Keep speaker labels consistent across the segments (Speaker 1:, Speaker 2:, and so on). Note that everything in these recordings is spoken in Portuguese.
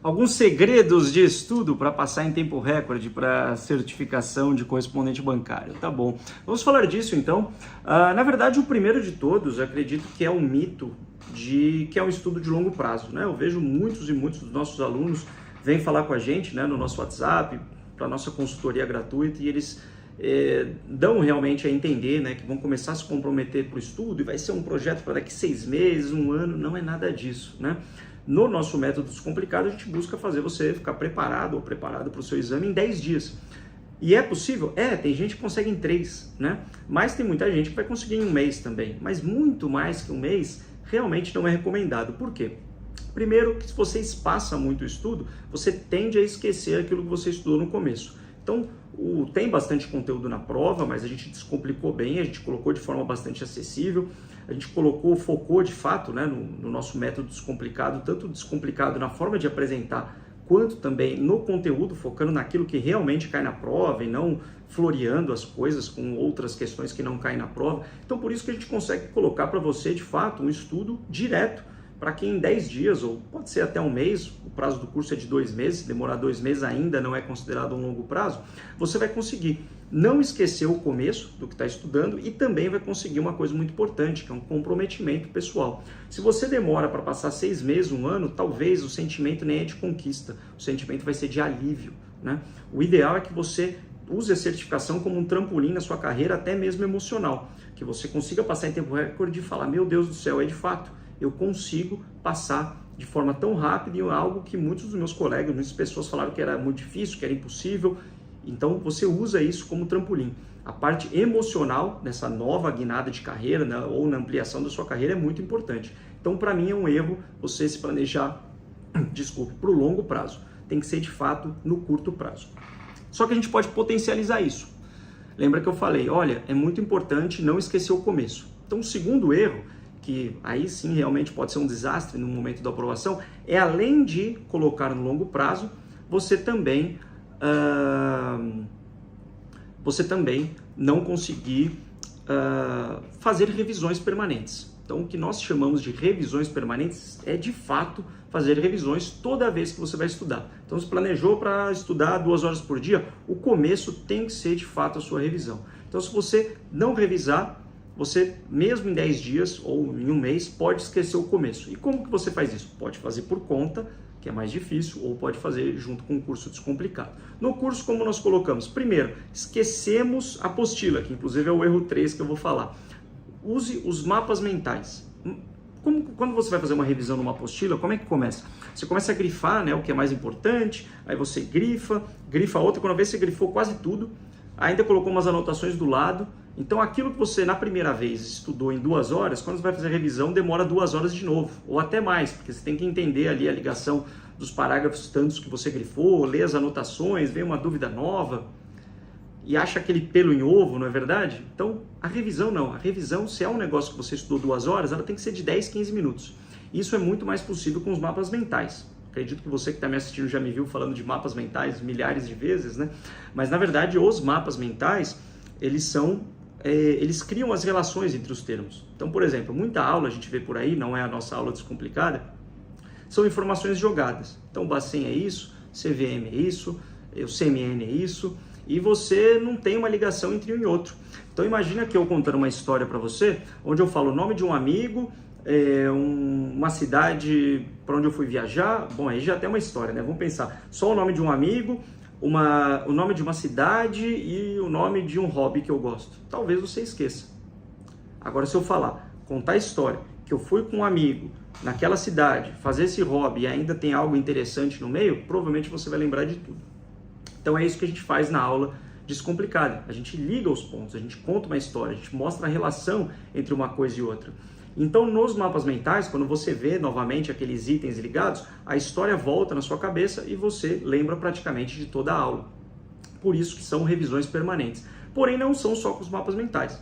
Speaker 1: Alguns segredos de estudo para passar em tempo recorde para certificação de correspondente bancário. Tá bom, vamos falar disso então. Na verdade, o primeiro de todos, acredito que é um mito de que é um estudo de longo prazo, né? Eu vejo muitos e muitos dos nossos alunos vêm falar com a gente, né, no nosso WhatsApp, para nossa consultoria gratuita, e eles dão realmente a entender, né, que vão começar a se comprometer para o estudo e vai ser um projeto para daqui 6 meses, 1 ano. Não é nada disso, né? No nosso método Descomplicado, a gente busca fazer você ficar preparado ou preparado para o seu exame em 10 dias. E é possível? Tem gente que consegue em 3, né? Mas tem muita gente que vai conseguir em 1 mês também. Mas muito mais que 1 mês, realmente não é recomendado. Por quê? Primeiro, que se você espaça muito o estudo, você tende a esquecer aquilo que você estudou no começo. Então, tem bastante conteúdo na prova, mas a gente descomplicou bem, a gente colocou de forma bastante acessível, a gente focou de fato, né, no nosso método Descomplicado, tanto descomplicado na forma de apresentar, quanto também no conteúdo, focando naquilo que realmente cai na prova e não floreando as coisas com outras questões que não caem na prova. Então, por isso que a gente consegue colocar para você, de fato, um estudo direto, para que em 10 dias, ou pode ser até 1 mês, o prazo do curso é de 2 meses, se demorar 2 meses ainda não é considerado um longo prazo, você vai conseguir não esquecer o começo do que está estudando e também vai conseguir uma coisa muito importante, que é um comprometimento pessoal. Se você demora para passar 6 meses, 1 ano, talvez o sentimento nem é de conquista, o sentimento vai ser de alívio, né? O ideal é que você use a certificação como um trampolim na sua carreira, até mesmo emocional, que você consiga passar em tempo recorde e falar, meu Deus do céu, é de fato, eu consigo passar de forma tão rápida em algo que muitos dos meus colegas, muitas pessoas falaram que era muito difícil, que era impossível. Então você usa isso como trampolim. A parte emocional nessa nova guinada de carreira, né, ou na ampliação da sua carreira é muito importante. Então para mim é um erro você se planejar, para o longo prazo. Tem que ser de fato no curto prazo. Só que a gente pode potencializar isso. Lembra que eu falei, olha, é muito importante não esquecer o começo. Então o segundo erro, que aí sim realmente pode ser um desastre no momento da aprovação, é além de colocar no longo prazo, você também não conseguir fazer revisões permanentes. Então o que nós chamamos de revisões permanentes é de fato fazer revisões toda vez que você vai estudar. Então se planejou para estudar 2 horas por dia, o começo tem que ser de fato a sua revisão. Então se você não revisar, você, mesmo em 10 dias ou em 1 mês, pode esquecer o começo. E como que você faz isso? Pode fazer por conta, que é mais difícil, ou pode fazer junto com o curso Descomplicado. No curso, como nós colocamos? Primeiro, esquecemos a apostila, que inclusive é o erro 3 que eu vou falar. Use os mapas mentais. Quando você vai fazer uma revisão numa apostila, como é que começa? Você começa a grifar, né, o que é mais importante, aí você grifa outra, quando vê você grifou quase tudo, ainda colocou umas anotações do lado. Então aquilo que você na primeira vez estudou em 2 horas, quando você vai fazer a revisão demora 2 horas de novo, ou até mais, porque você tem que entender ali a ligação dos parágrafos tantos que você grifou, ler as anotações, vem uma dúvida nova e acha aquele pelo em ovo, não é verdade? Então a revisão não, a revisão, se é um negócio que você estudou 2 horas, ela tem que ser de 10, 15 minutos. Isso é muito mais possível com os mapas mentais. Acredito que você que está me assistindo já me viu falando de mapas mentais milhares de vezes, né? Mas na verdade os mapas mentais, eles criam as relações entre os termos. Então, por exemplo, muita aula a gente vê por aí, não é a nossa aula Descomplicada, são informações jogadas. Então, o Bacen é isso, CVM é isso, o CMN é isso, e você não tem uma ligação entre um e outro. Então, imagina que eu contando uma história para você, onde eu falo o nome de um amigo, uma cidade para onde eu fui viajar. Bom, aí já tem uma história, né? Vamos pensar, só o nome de um amigo, o nome de uma cidade e o nome de um hobby que eu gosto. Talvez você esqueça. Agora, se eu contar a história, que eu fui com um amigo naquela cidade, fazer esse hobby e ainda tem algo interessante no meio, provavelmente você vai lembrar de tudo. Então é isso que a gente faz na aula Descomplicada. A gente liga os pontos, a gente conta uma história, a gente mostra a relação entre uma coisa e outra. Então, nos mapas mentais, quando você vê novamente aqueles itens ligados, a história volta na sua cabeça e você lembra praticamente de toda a aula. Por isso que são revisões permanentes. Porém, não são só com os mapas mentais.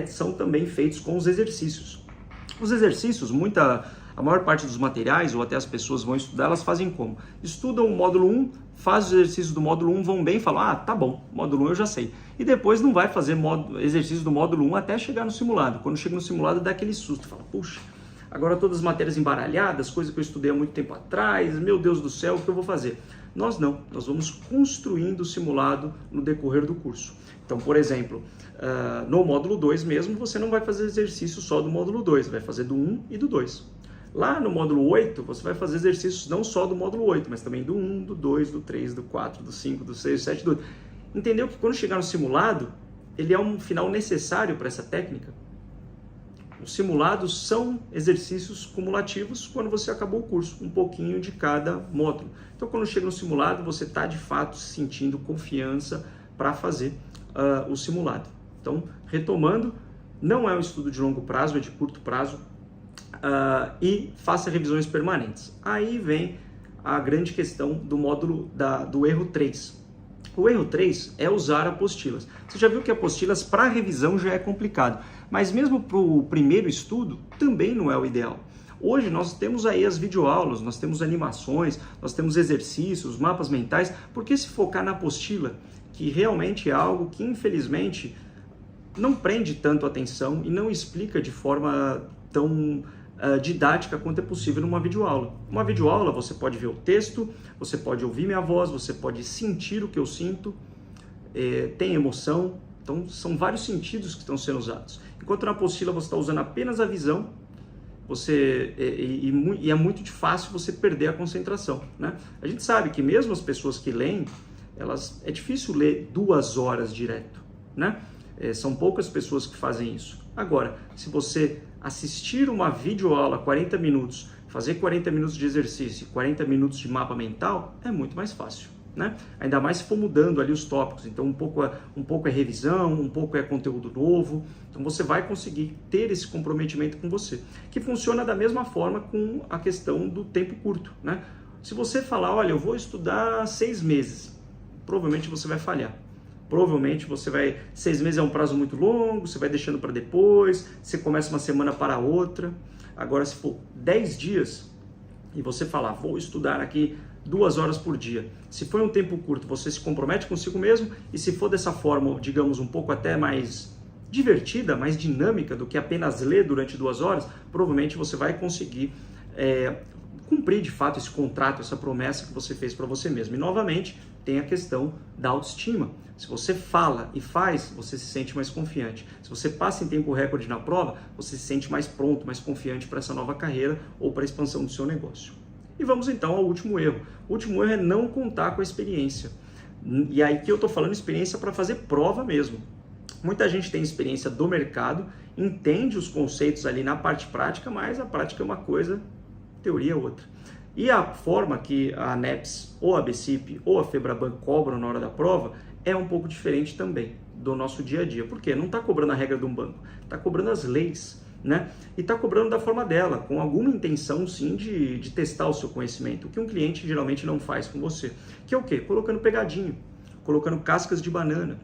Speaker 1: São também feitos com os exercícios. Os exercícios, a maior parte dos materiais, ou até as pessoas vão estudar, elas fazem como? Estudam o módulo 1, faz os exercícios do módulo 1, vão bem e falam, tá bom, módulo 1 eu já sei. E depois não vai fazer exercício do módulo 1 até chegar no simulado. Quando chega no simulado dá aquele susto, fala, puxa, agora todas as matérias embaralhadas, coisa que eu estudei há muito tempo atrás, meu Deus do céu, o que eu vou fazer? Nós não, nós vamos construindo o simulado no decorrer do curso. Então, por exemplo, no módulo 2 mesmo, você não vai fazer exercício só do módulo 2, vai fazer do 1 e do 2. Lá no módulo 8, você vai fazer exercícios não só do módulo 8, mas também do 1, do 2, do 3, do 4, do 5, do 6, do 7, do 8. Entendeu que quando chegar no simulado, ele é um final necessário para essa técnica? Os simulados são exercícios cumulativos quando você acabou o curso, um pouquinho de cada módulo. Então, quando chega no simulado, você está de fato sentindo confiança para fazer o simulado. Então, retomando, não é um estudo de longo prazo, é de curto prazo, e faça revisões permanentes. Aí vem a grande questão do módulo do erro 3. O erro 3 é usar apostilas. Você já viu que apostilas para revisão já é complicado, mas mesmo para o primeiro estudo também não é o ideal. Hoje nós temos aí as videoaulas, nós temos animações, nós temos exercícios, mapas mentais. Por que se focar na apostila, que realmente é algo que infelizmente não prende tanto atenção e não explica de forma tão didática quanto é possível numa videoaula. Uma videoaula você pode ver o texto, você pode ouvir minha voz, você pode sentir o que eu sinto, tem emoção, então são vários sentidos que estão sendo usados. Enquanto na apostila você está usando apenas a visão, e é muito fácil você perder a concentração, né? A gente sabe que mesmo as pessoas que leem, é difícil ler 2 horas direto, né? São poucas pessoas que fazem isso. Agora, se você assistir uma videoaula 40 minutos, fazer 40 minutos de exercício, 40 minutos de mapa mental, é muito mais fácil, né? Ainda mais se for mudando ali os tópicos. Então, um pouco é revisão, um pouco é conteúdo novo. Então, você vai conseguir ter esse comprometimento com você, que funciona da mesma forma com a questão do tempo curto, né? Se você falar, olha, eu vou estudar 6 meses, provavelmente você vai falhar. Provavelmente 6 meses é um prazo muito longo, você vai deixando para depois, você começa uma semana para outra. Agora, se for 10 dias e você falar, vou estudar aqui 2 horas por dia. Se for um tempo curto, você se compromete consigo mesmo, e se for dessa forma, digamos, um pouco até mais divertida, mais dinâmica do que apenas ler durante 2 horas, provavelmente você vai conseguir cumprir de fato esse contrato, essa promessa que você fez para você mesmo. E novamente, tem a questão da autoestima. Se você fala e faz, você se sente mais confiante. Se você passa em tempo recorde na prova, você se sente mais pronto, mais confiante para essa nova carreira ou para a expansão do seu negócio. E vamos então ao último erro. O último erro é não contar com a experiência. E aí que eu estou falando experiência para fazer prova mesmo. Muita gente tem experiência do mercado, entende os conceitos ali na parte prática, mas a prática é uma coisa, teoria é outra. E a forma que a ANEPS, ou a BCIP, ou a FEBRABAN cobram na hora da prova é um pouco diferente também do nosso dia a dia. Por quê? Não está cobrando a regra de um banco, está cobrando as leis, né? E está cobrando da forma dela, com alguma intenção sim de testar o seu conhecimento, o que um cliente geralmente não faz com você. Que é o quê? Colocando pegadinho, colocando cascas de banana.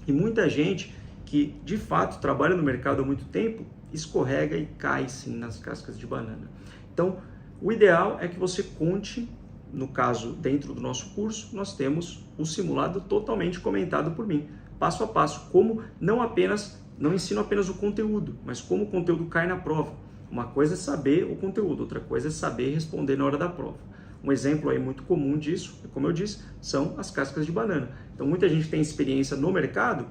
Speaker 1: E muita gente que de fato trabalha no mercado há muito tempo escorrega e cai sim nas cascas de banana. Então, o ideal é que você conte, no caso, dentro do nosso curso, nós temos o simulado totalmente comentado por mim, passo a passo, como não ensino apenas o conteúdo, mas como o conteúdo cai na prova. Uma coisa é saber o conteúdo, outra coisa é saber responder na hora da prova. Um exemplo aí muito comum disso, como eu disse, são as cascas de banana. Então, muita gente tem experiência no mercado,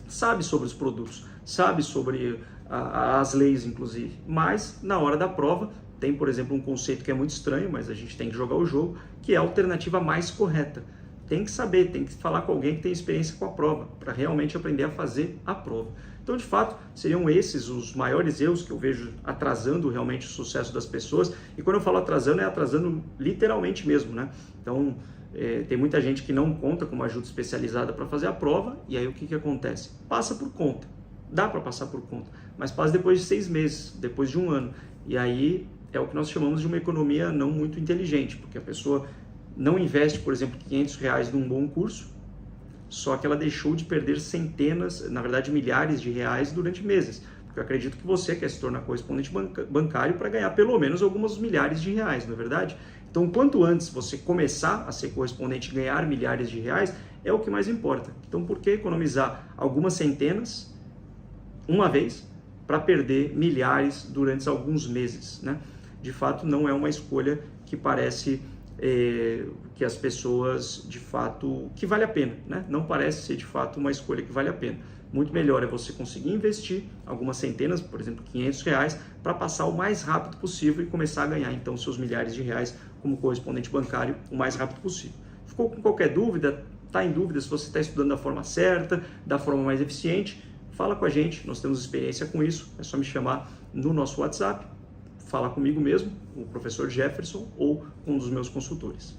Speaker 1: sabe sobre os produtos, sabe sobre as leis, inclusive, mas na hora da prova tem, por exemplo, um conceito que é muito estranho, mas a gente tem que jogar o jogo, que é a alternativa mais correta. Tem que saber, tem que falar com alguém que tem experiência com a prova, para realmente aprender a fazer a prova. Então, de fato, seriam esses os maiores erros que eu vejo atrasando realmente o sucesso das pessoas. E quando eu falo atrasando, é atrasando literalmente mesmo, né? Então, tem muita gente que não conta com uma ajuda especializada para fazer a prova, e aí o que acontece? Passa por conta. Dá para passar por conta, mas passa depois de 6 meses, depois de 1 ano. E aí é o que nós chamamos de uma economia não muito inteligente, porque a pessoa não investe, por exemplo, R$500 num bom curso, só que ela deixou de perder centenas, na verdade milhares de reais durante meses. Porque eu acredito que você quer se tornar correspondente bancário para ganhar pelo menos algumas milhares de reais, não é verdade? Então, quanto antes você começar a ser correspondente e ganhar milhares de reais, é o que mais importa. Então, por que economizar algumas centenas uma vez, para perder milhares durante alguns meses, né? De fato, não é uma escolha que parece que as pessoas, de fato, que vale a pena, né? Não parece ser, de fato, uma escolha que vale a pena. Muito melhor é você conseguir investir algumas centenas, por exemplo, R$500, para passar o mais rápido possível e começar a ganhar, então, seus milhares de reais como correspondente bancário o mais rápido possível. Ficou com qualquer dúvida? Está em dúvida se você está estudando da forma certa, da forma mais eficiente? Fala com a gente, nós temos experiência com isso, é só me chamar no nosso WhatsApp, falar comigo mesmo, o professor Jefferson, ou com um dos meus consultores.